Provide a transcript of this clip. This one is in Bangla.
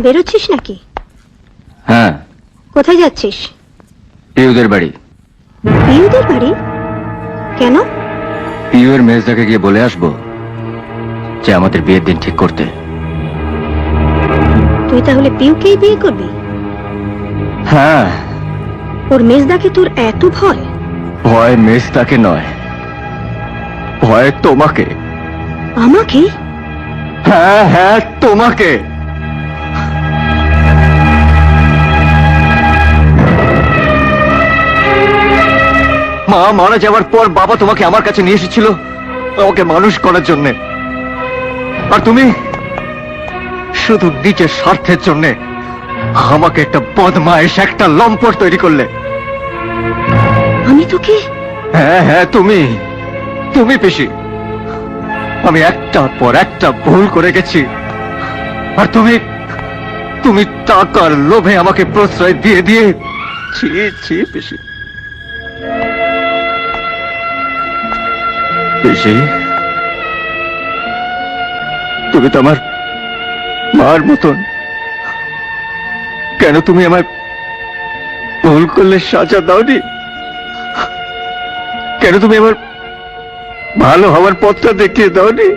বেরোচ্ছিস নাকি? হ্যাঁ। কোথায় যাচ্ছিস? পিউদের বাড়ি। পিউদের বাড়ি? কেন? পিউয়ের মেজদাকে গিয়ে বলে আসবো যে আমাদের বিয়ের দিন ঠিক করতে। তুই তাহলে পিউকেই বিয়ে করবি? হ্যাঁ। ওর মেজদাকে তোর এত ভয়? ভয় মেজদাকে নয়, ভয় তোমাকে। আমাকে? হ্যাঁ হ্যাঁ, তোমাকে। মা মারা যাওয়ার পর বাবা তোমাকে আমার কাছে নিয়ে এসেছিল আমাকে মানুষ করার জন্য, আর তুমি শুধু নিজের স্বার্থের জন্য আমাকে একটা বদমাইশ, একটা লম্পট তৈরি করলে। আমি তোকে? হ্যাঁ হ্যাঁ, তুমি তুমি পিসি। আমি একটার পর একটা ভুল করে গেছি, আর তুমি তুমি টাকার লোভে আমাকে প্রশ্রয় দিয়ে দিয়ে। ছি ছি পিসি। পিসি, তুমি তো আমার মার মতন। কেন তুমি আমার ভুল করলে সাজা দাওনি? কেন তুমি আমার ভালো হওয়ার পথটা দেখিয়ে দাওনি?